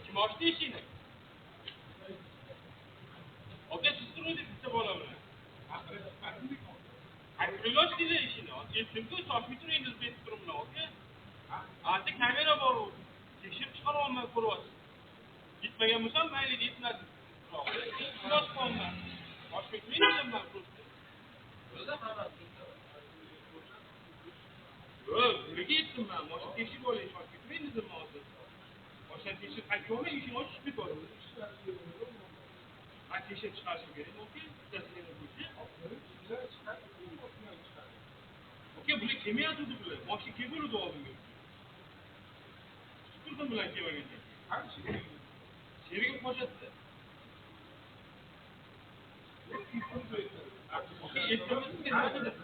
Kim açtı işini? Aka siz turuvdi bitta bola bilan. Aytib dedi ishini. Aytdim-ku, shoshmay turing deb aytib turibman, aka. Anda kamera bor u. Tekshirib chiqara olmay ko'ryapsiz. Yetmagan bo'lsam mayli yetmasin. Shosh qolman. Shoshmay turing dedim man просто. Yo'q, nega yetdim man? Mashina tekshirib oling, shoshmay turing dedim hozir. Mashina tekshirib qaytib olmay, ishini ochib ketadi. Tekshirib chiqarishim kerak, aka. Bittasiga bo'yicha. Aka, bular kelmayotgandi bular. Mashina kelib oldimga. Turdim bilan kelmagancha. Qancha? Sherigim qo'shatdi. Aka, yetdimizmi?